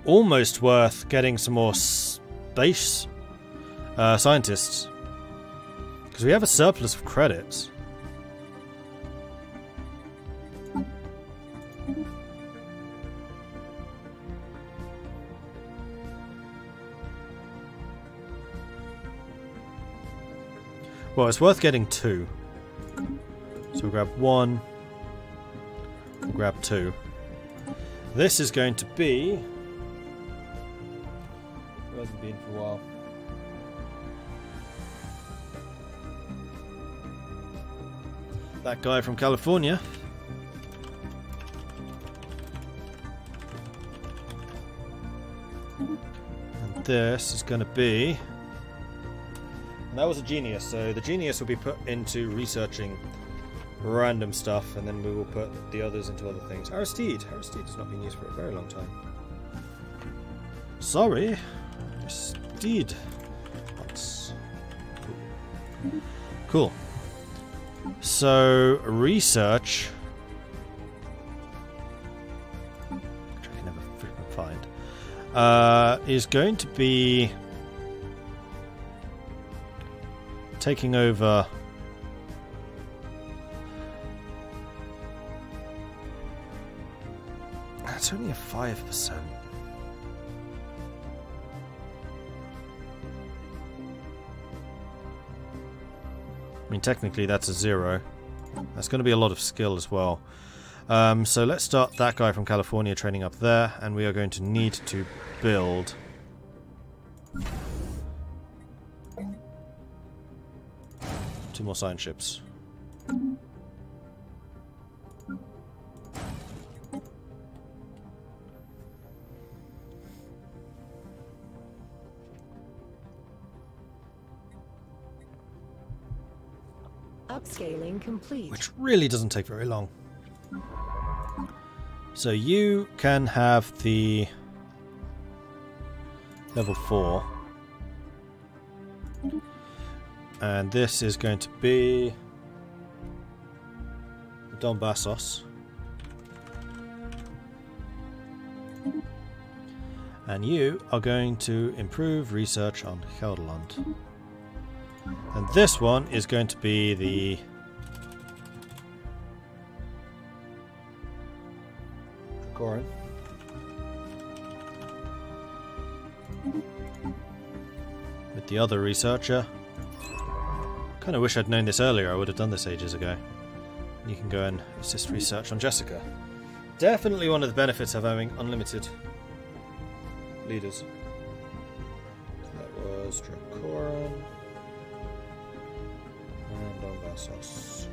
almost worth getting some more space scientists. Because we have a surplus of credits. Well, it's worth getting 2. So we'll grab 1. We'll grab 2. This is going to be... It hasn't been for a while. That guy from California. And this is going to be... And that was a genius, so the genius will be put into researching random stuff, and then we will put the others into other things. Aristide. Aristide has not been used for a very long time. Sorry. Aristide. Once. Cool. So, research... Which I can never freaking find. Is going to be... taking over... That's only a 5%. I mean, technically that's a 0. That's going to be a lot of skill as well. So let's start that guy from California training up there, and we are going to need to build... two more science ships. Upscaling complete. Which really doesn't take very long. So you can have the level 4. And this is going to be Don Bassos. And you are going to improve research on Gelderland. And this one is going to be the Corin. With the other researcher. Kind of wish I'd known this earlier. I would have done this ages ago. You can go and assist research on Jessica. Definitely one of the benefits of having unlimited leaders. So that was Dracoran and Donbasos.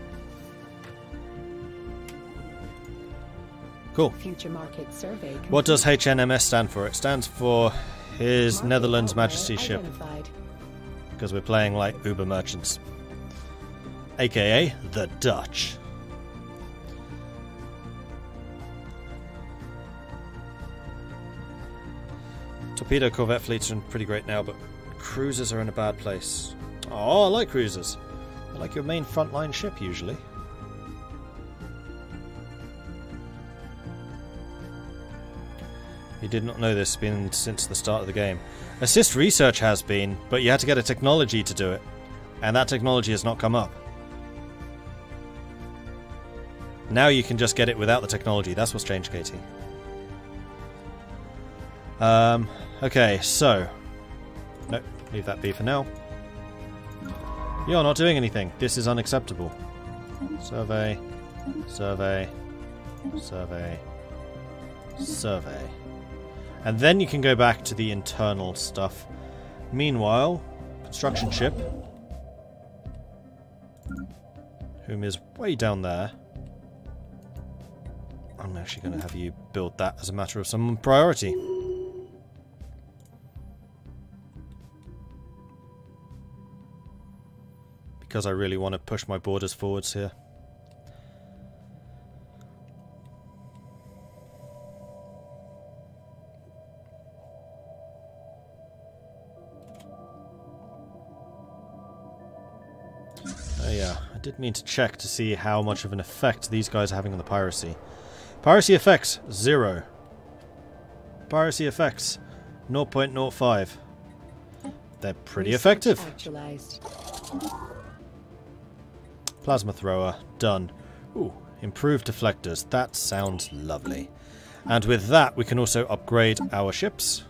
Cool. Future market survey. What does HNMS stand for? It stands for His Market Netherlands outlier Majesty ship. identified. Because we're playing like Uber merchants. AKA the Dutch. Torpedo corvette fleets are pretty great now, but cruisers are in a bad place. Oh, I like cruisers. They're like your main frontline ship usually. You did not know this, been since the start of the game. Assist research has been, but you had to get a technology to do it. And that technology has not come up. Now you can just get it without the technology. That's what's changed, Katie. Okay, so... Nope, leave that be for now. You're not doing anything. This is unacceptable. Survey, survey, survey, survey. And then you can go back to the internal stuff. Meanwhile, construction ship, whom is way down there. I'm actually going to have you build that as a matter of some priority. Because I really want to push my borders forwards here. Oh yeah, I did mean to check to see how much of an effect these guys are having on the piracy. Piracy effects, 0. Piracy effects 0.05. They're pretty Research effective. Actualized. Plasma thrower, done. Ooh, improved deflectors. That sounds lovely. And with that, we can also upgrade our ships.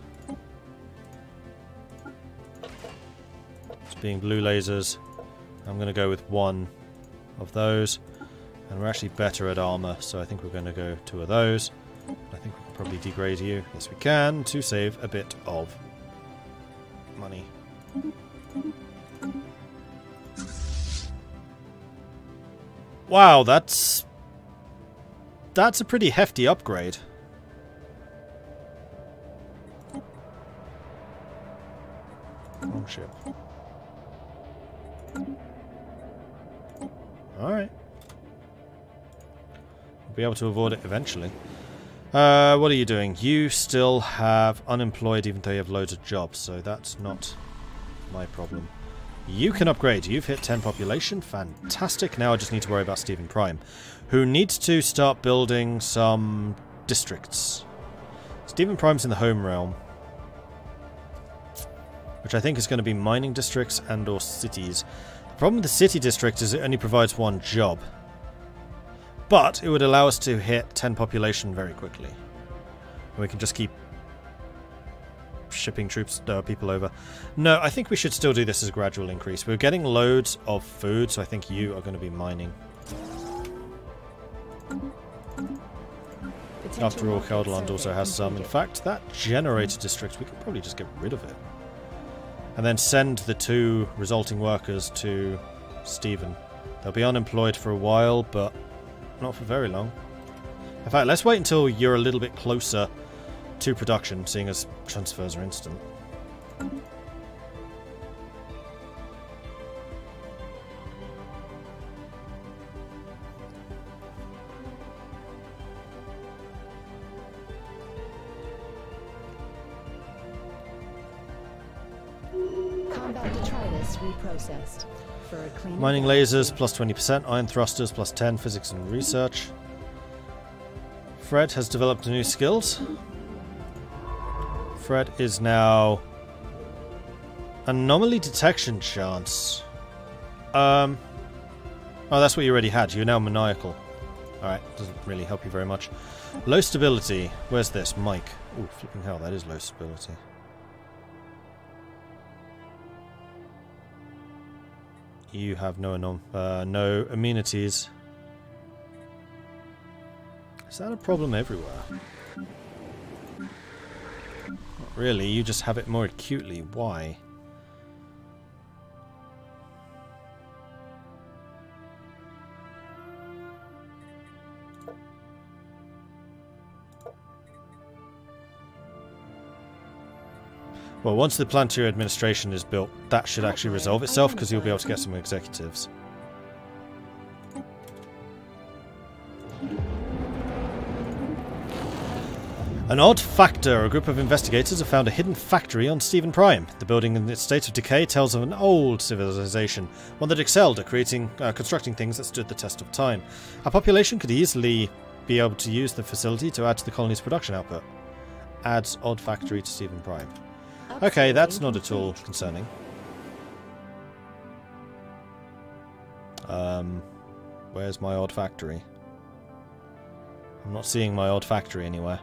It's being blue lasers. I'm going to go with one of those. And we're actually better at armor, so I think we're going to go 2 of those. I think we can probably degrade you. Yes, we can, to save a bit of money. Wow, that's a pretty hefty upgrade. Wrong ship. Alright. We'll be able to avoid it eventually. What are you doing? You still have unemployed even though you have loads of jobs, so that's not my problem. You can upgrade. You've hit 10 population. Fantastic. Now I just need to worry about Stephen Prime, who needs to start building some districts. Stephen Prime's in the home realm, which I think is going to be mining districts and or cities. The problem with the city district is it only provides 1 job. But it would allow us to hit 10 population very quickly. And we can just keep shipping people over. No, I think we should still do this as a gradual increase. We're getting loads of food, so I think you are going to be mining. After all, Caldeland also has some. In fact, that generator district, we could probably just get rid of it. And then send the 2 resulting workers to Stephen. They'll be unemployed for a while, but not for very long. In fact, let's wait until you're a little bit closer to production, seeing as transfers are instant. Combat detritus reprocessed. For a clean Mining lasers plus 20%, iron thrusters plus 10, physics and research. Fred has developed new skills. Fred is now anomaly detection chance. Oh, that's what you already had. You're now maniacal. Alright, doesn't really help you very much. Low stability. Where's this? Mike. Ooh, flipping hell, that is low stability. You have no amenities. Is that a problem everywhere? Not really, you just have it more acutely. Why? Well, once the planetary administration is built, that should actually resolve itself, because you'll be able to get some executives. An odd factor. A group of investigators have found a hidden factory on Stephen Prime. The building in its state of decay tells of an old civilization, one that excelled at constructing things that stood the test of time. Our population could easily be able to use the facility to add to the colony's production output. Adds odd factory to Stephen Prime. Okay, that's not at all concerning. Where's my odd factory? I'm not seeing my odd factory anywhere.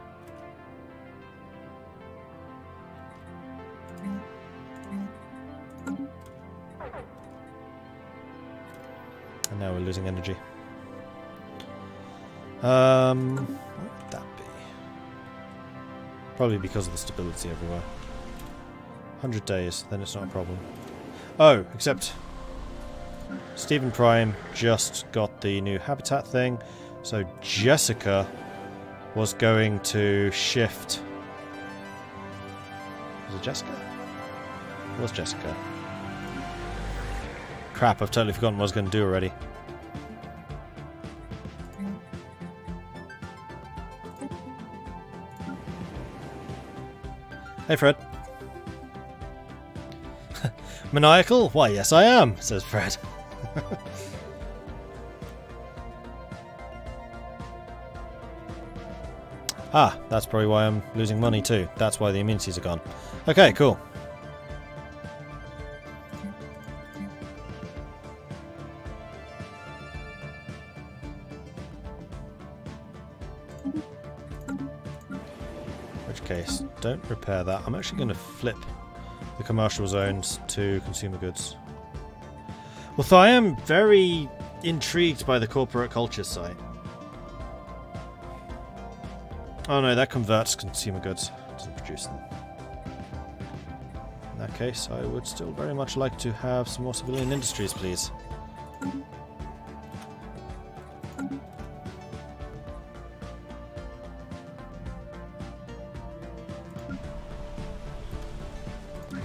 And now we're losing energy. What would that be? Probably because of the stability everywhere. 100 days, then it's not a problem. Oh, except Stephen Prime just got the new habitat thing, so Jessica was going to shift. Was it Jessica? It was Jessica. Crap, I've totally forgotten what I was going to do already. Hey, Fred. Maniacal? Why, yes I am, says Fred. Ah, that's probably why I'm losing money too. That's why the immunities are gone. Okay, cool. Which case, don't repair that. I'm actually going to flip the commercial zones to consumer goods. Although I am very intrigued by the corporate culture site. Oh no, that converts consumer goods. Doesn't produce them. In that case, I would still very much like to have some more civilian industries, please.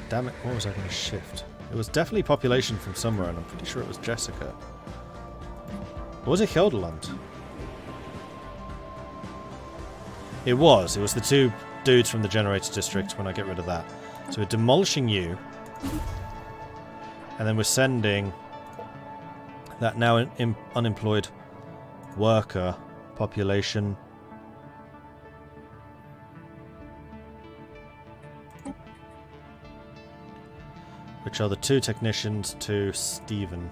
Damn it, what was I going to shift? It was definitely population from somewhere, and I'm pretty sure it was Jessica. Or was it Helderland? It was the two dudes from the generator district when I get rid of that. So we're demolishing you. And then we're sending that now unemployed worker population. Which are the two technicians to Stephen.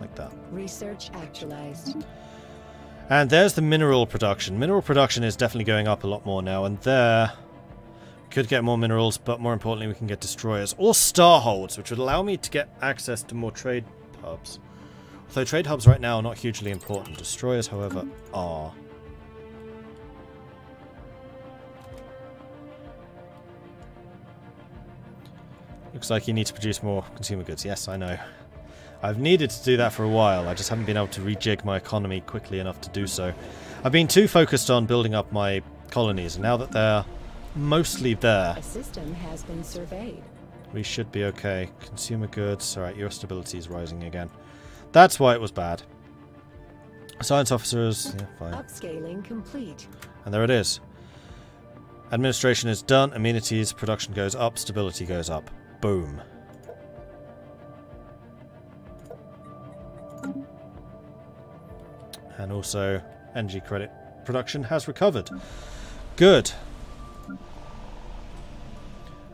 Like that. Research actualized. And there's the mineral production. Mineral production is definitely going up a lot more now, and there we could get more minerals, but more importantly we can get destroyers or starholds, which would allow me to get access to more trade hubs. Although trade hubs right now are not hugely important. Destroyers, however, are. Looks like you need to produce more consumer goods. Yes, I know. I've needed to do that for a while. I just haven't been able to rejig my economy quickly enough to do so. I've been too focused on building up my colonies, and now that they're mostly there, A system has been surveyed. we should be okay. Consumer goods. Alright, your stability is rising again. That's why it was bad. Science officers. Yeah, fine. Upscaling complete. And there it is. Administration is done. Amenities. Production goes up. Stability goes up. Boom. And also, energy credit production has recovered. Good.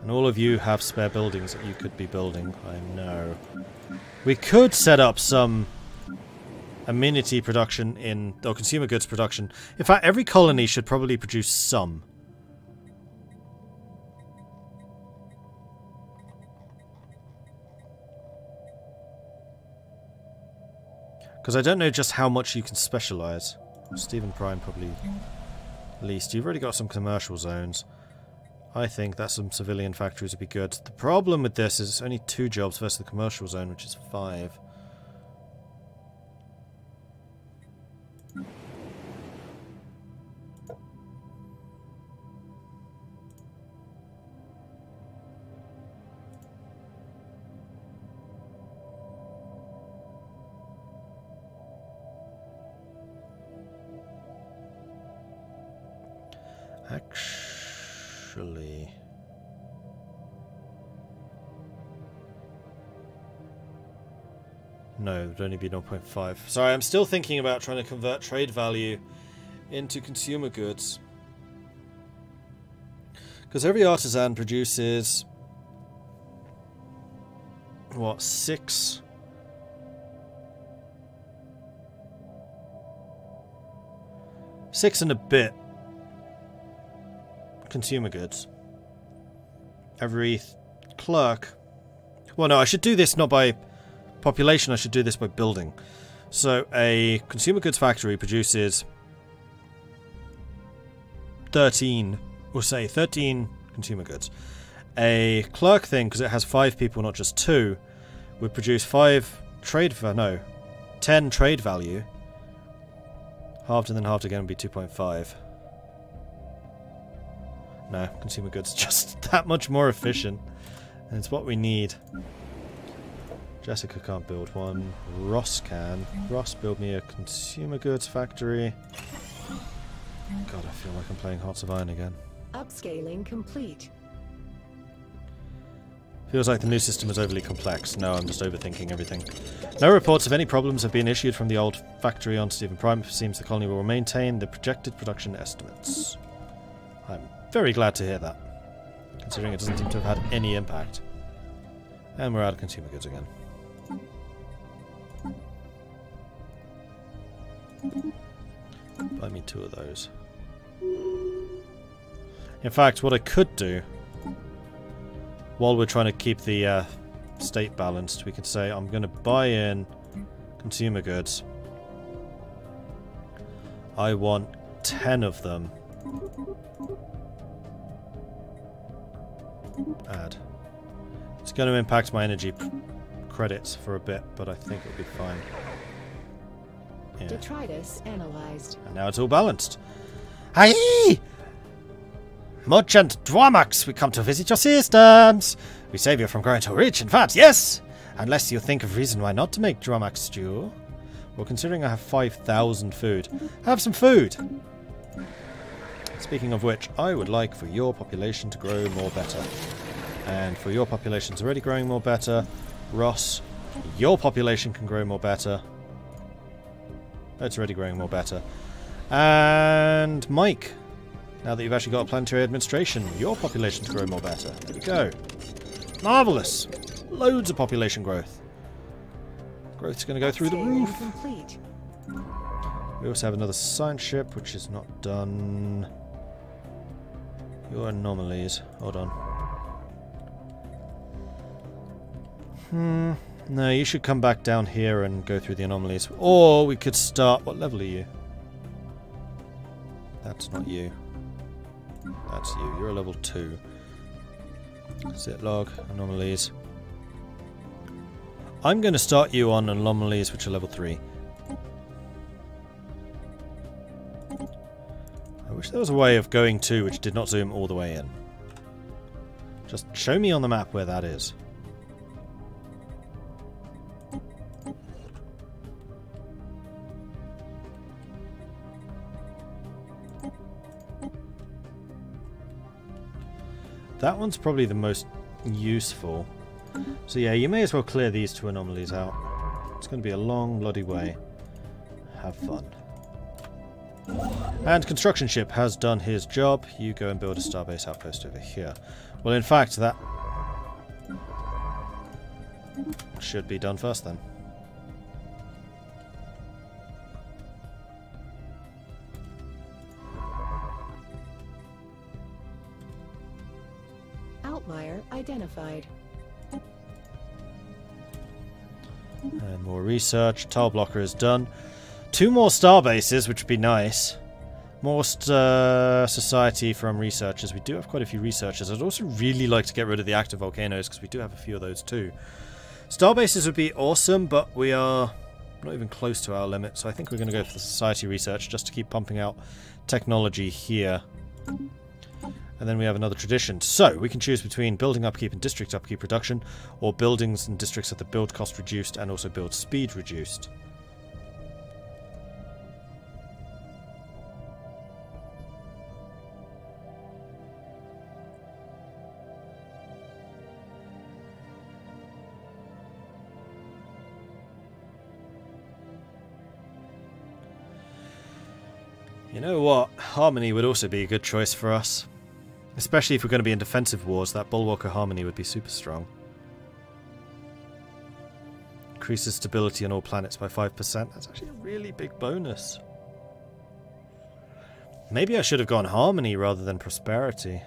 And all of you have spare buildings that you could be building. I know. We could set up some amenity production in, or consumer goods production. In fact, every colony should probably produce some. Because I don't know just how much you can specialise. Stephen Prime probably least. You've already got some commercial zones. I think that some civilian factories would be good. The problem with this is it's only 2 jobs versus the commercial zone, which is 5. Actually... no, it would only be 0.5. Sorry, I'm still thinking about trying to convert trade value into consumer goods. Because every artisan produces... what, 6? Six and a bit consumer goods. Every clerk... well, no, I should do this not by population, I should do this by building. So, a consumer goods factory produces 13, we'll say 13 consumer goods. A clerk thing, because it has 5 people, not just 2, would produce 5 trade... no, 10 trade value. Halved and then halved again would be 2.5. No, consumer goods just that much more efficient. And it's what we need. Jessica can't build one. Ross can. Ross, build me a consumer goods factory. God, I feel like I'm playing Hearts of Iron again. Upscaling complete. Feels like the new system is overly complex. No, I'm just overthinking everything. No reports of any problems have been issued from the old factory on Stephen Prime. It seems the colony will maintain the projected production estimates. I'm very glad to hear that, considering it doesn't seem to have had any impact. And we're out of consumer goods again. Buy me 2 of those. In fact, what I could do, while we're trying to keep the state balanced, we could say I'm going to buy in consumer goods. I want 10 of them. Add. It's going to impact my energy credits for a bit, but I think it'll be fine. Yeah. Detritus analyzed. And now it's all balanced. Aye! Merchant Dwarmax, we come to visit your systems. We save you from growing too rich, in fact, yes! Unless you think of reason why not to make Dwarmax stew. Well, considering I have 5,000 food, have some food! Speaking of which, I would like for your population to grow more better. And for your population's already growing more better, Ross, your population can grow more better. It's already growing more better. And Mike, now that you've actually got a planetary administration, your population to grow more better. There we go. Marvellous! Loads of population growth. Growth's going to go through the roof. Complete. We also have another science ship, which is not done. Your anomalies. Hold on. No, you should come back down here and go through the anomalies. Or we could start... What level are you? That's not you. That's you. You're a level 2. Sit log. Anomalies. I'm going to start you on anomalies which are level 3. I wish there was a way of going to which did not zoom all the way in. Just show me on the map where that is. That one's probably the most useful. So yeah, you may as well clear these 2 anomalies out. It's going to be a long, bloody way. Have fun. And construction ship has done his job. You go and build a starbase outpost over here. Well, in fact, that should be done first then. Outlier identified. And more research. Tile blocker is done. 2 more star bases, which would be nice. More society from researchers. We do have quite a few researchers. I'd also really like to get rid of the active volcanoes, because we do have a few of those too. Star bases would be awesome, but we are not even close to our limit, so I think we're going to go for the society research just to keep pumping out technology here. And then we have another tradition. So, we can choose between building upkeep and district upkeep reduction, or buildings and districts at the build cost reduced and also build speed reduced. You know what? Harmony would also be a good choice for us. Especially if we're going to be in defensive wars, that Bulwarker Harmony would be super strong. Increases stability on all planets by 5%. That's actually a really big bonus. Maybe I should have gone Harmony rather than Prosperity.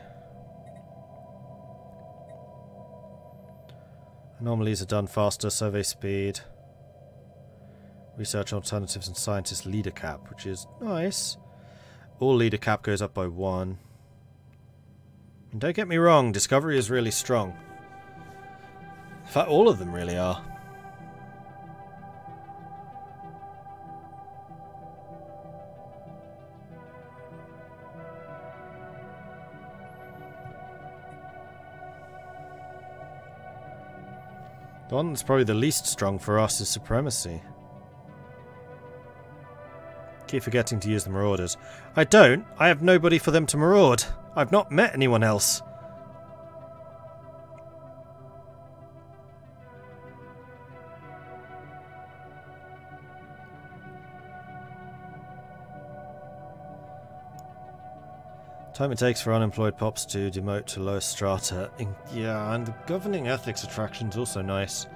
Anomalies are done faster, survey speed. Research alternatives and scientist leader cap, which is nice. All leader cap goes up by 1. And don't get me wrong, Discovery is really strong. In fact, all of them really are. The one that's probably the least strong for us is Supremacy. Keep forgetting to use the Marauders. I don't. I have nobody for them to maraud. I've not met anyone else. Time it takes for unemployed pops to demote to lowest strata. Yeah, and the governing ethics attraction is also nice.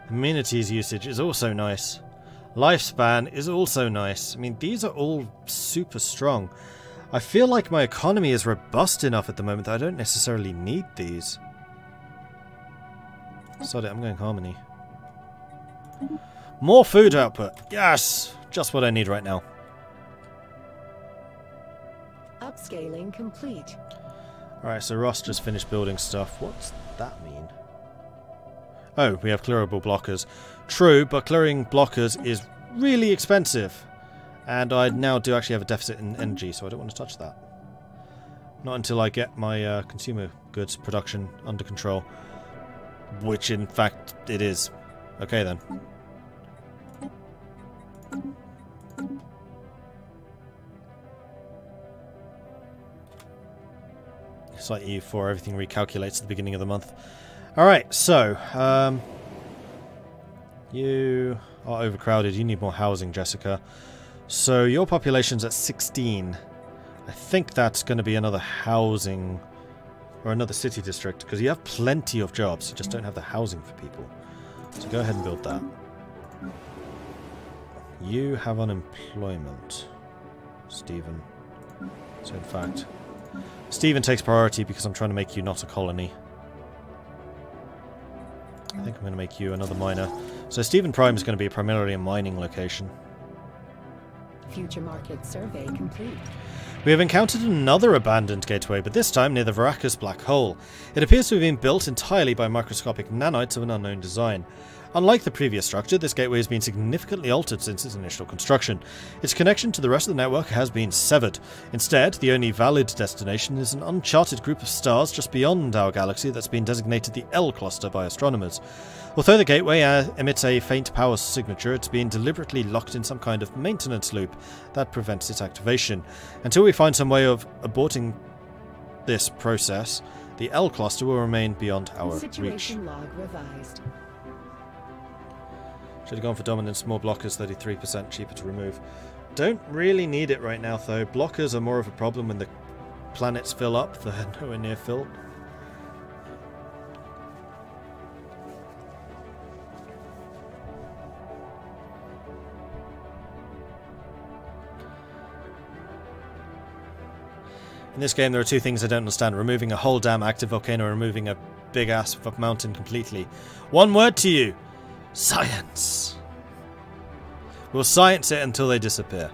Amenities usage is also nice. Lifespan is also nice. I mean, these are all super strong. I feel like my economy is robust enough at the moment that I don't necessarily need these. Sod it, I'm going harmony. More food output! Yes! Just what I need right now. Upscaling complete. Alright, so Ross just finished building stuff. What's that mean? Oh, we have clearable blockers. True, but clearing blockers is really expensive. And I now do actually have a deficit in energy, so I don't want to touch that. Not until I get my consumer goods production under control. Which, in fact, it is. Okay, then. It's like EU4, everything recalculates at the beginning of the month. Alright, so, you are overcrowded. You need more housing, Jessica. So, your population's at 16. I think that's going to be another housing, or another city district, because you have plenty of jobs, you just don't have the housing for people. So go ahead and build that. You have unemployment, Stephen. So in fact, Stephen takes priority because I'm trying to make you not a colony. I think I'm going to make you another miner. So Stephen Prime is going to be primarily a mining location. Future market survey complete. We have encountered another abandoned gateway, but this time near the Verakus black hole. It appears to have been built entirely by microscopic nanites of an unknown design. Unlike the previous structure, this gateway has been significantly altered since its initial construction. Its connection to the rest of the network has been severed. Instead, the only valid destination is an uncharted group of stars just beyond our galaxy that's been designated the L cluster by astronomers. Although the gateway emits a faint power signature, it's been deliberately locked in some kind of maintenance loop that prevents its activation. Until we find some way of aborting this process, the L cluster will remain beyond our Situation reach. log revised. Should have gone for dominance, more blockers, 33% cheaper to remove. Don't really need it right now though. Blockers are more of a problem when the planets fill up, they're nowhere near filled. In this game there are two things I don't understand. Removing a whole damn active volcano and removing a big ass mountain completely. One word to you. Science. We'll science it until they disappear.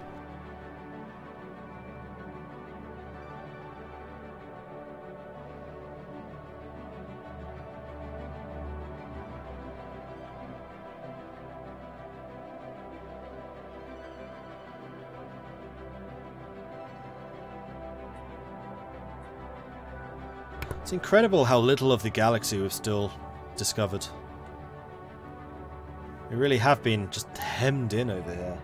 It's incredible how little of the galaxy we've still discovered. We really have been just hemmed in over here.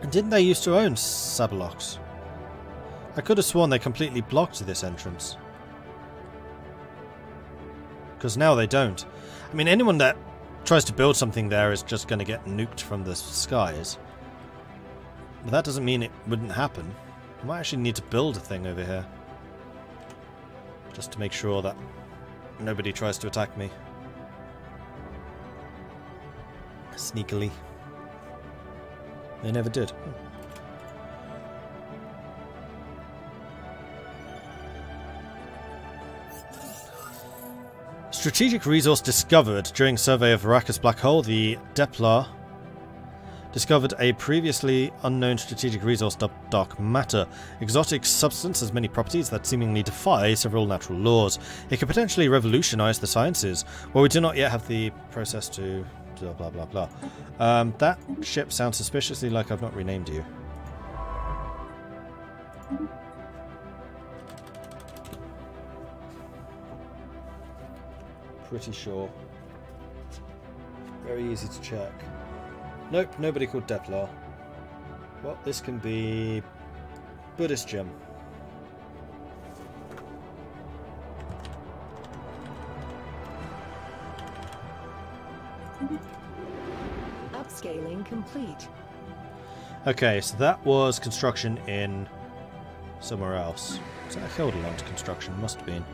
And didn't they used to own Sabalox? I could have sworn they completely blocked this entrance. Because now they don't. I mean, anyone that tries to build something there is just going to get nuked from the skies. But that doesn't mean it wouldn't happen. I might actually need to build a thing over here. Just to make sure that nobody tries to attack me. Sneakily. They never did. Strategic resource discovered. During survey of Verakus black hole, the Deplar discovered a previously unknown strategic resource dubbed dark matter. Exotic substance has many properties that seemingly defy several natural laws. It could potentially revolutionize the sciences. While we do not yet have the process to blah blah blah blah. That ship sounds suspiciously like I've not renamed you. Pretty sure. Very easy to check. Nope, nobody called Deplar. Well, this can be Buddhist gem. Upscaling complete. Okay, so that was construction in somewhere else. Is that a Hildeland construction? Must have been.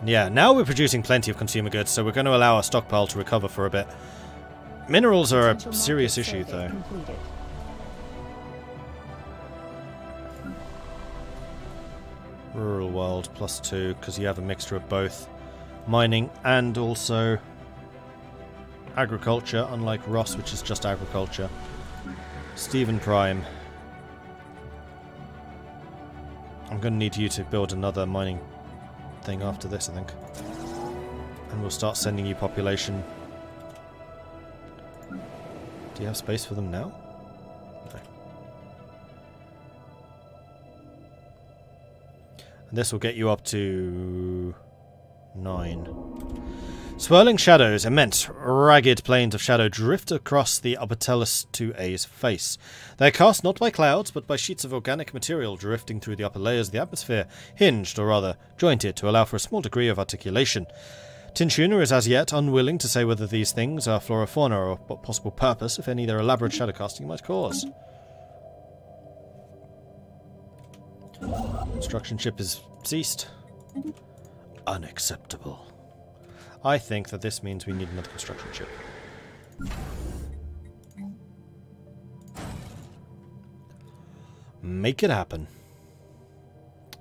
Yeah, now we're producing plenty of consumer goods, so we're going to allow our stockpile to recover for a bit. Minerals are a serious issue, though. Completed. Rural world +2, because you have a mixture of both mining and also agriculture, unlike Ross, which is just agriculture. Stephen Prime. I'm going to need you to build another mining thing after this, I think. And we'll start sending you population. Do you have space for them now? No. And this will get you up to 9. Swirling shadows, immense, ragged planes of shadow drift across the Uppertellus 2A's face. They are cast not by clouds, but by sheets of organic material drifting through the upper layers of the atmosphere, hinged, or rather, jointed, to allow for a small degree of articulation. Tinshuna is as yet unwilling to say whether these things are flora-fauna or what possible purpose, if any, their elaborate shadow casting might cause. Construction ship is ceased. Unacceptable. I think that this means we need another construction ship. Make it happen.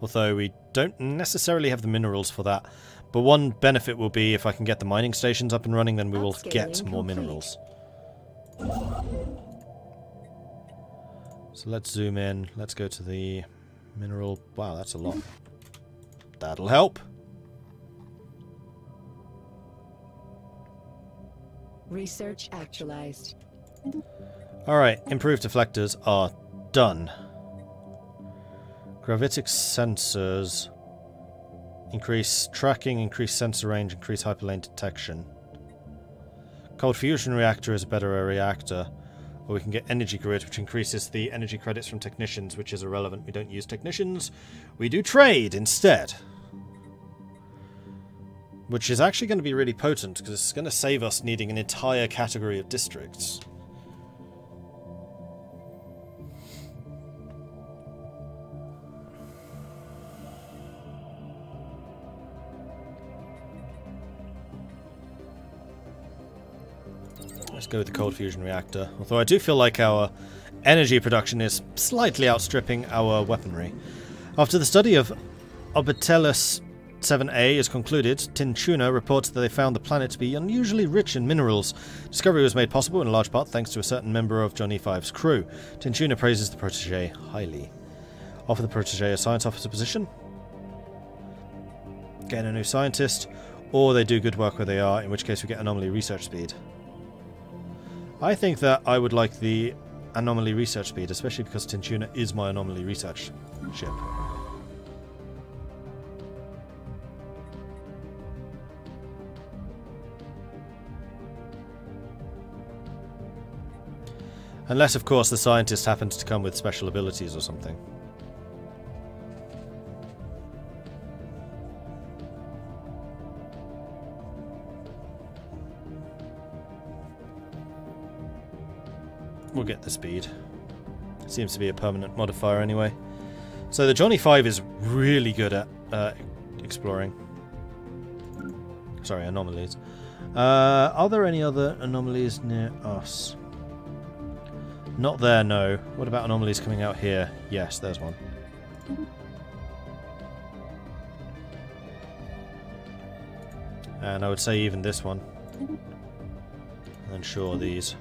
Although we don't necessarily have the minerals for that. But one benefit will be if I can get the mining stations up and running, then we will get more minerals. So let's zoom in. Let's go to the mineral. Wow, that's a lot. That'll help. Research actualized. Alright, improved deflectors are done. Gravitic sensors increase tracking, increase sensor range, increase hyperlane detection. Cold fusion reactor is a better reactor. Or we can get energy grid, which increases the energy credits from technicians, which is irrelevant. We don't use technicians. We do trade instead. Which is actually going to be really potent, because it's going to save us needing an entire category of districts. Let's go with the cold fusion reactor. Although I do feel like our energy production is slightly outstripping our weaponry. After the study of Orbitellus 7A is concluded, Tinshuna reports that they found the planet to be unusually rich in minerals. Discovery was made possible in large part thanks to a certain member of Johnny Five's crew. Tinshuna praises the protege highly. Offer the protege a science officer position. Get a new scientist. Or they do good work where they are, in which case we get anomaly research speed. I think that I would like the anomaly research speed, especially because Tinshuna is my anomaly research ship. Unless, of course, the scientist happens to come with special abilities or something. We'll get the speed. Seems to be a permanent modifier anyway. So the Johnny 5 is really good at exploring. Sorry, anomalies. Are there any other anomalies near us? Not there, no. What about anomalies coming out here? Yes, there's one. And I would say even this one. And sure, these.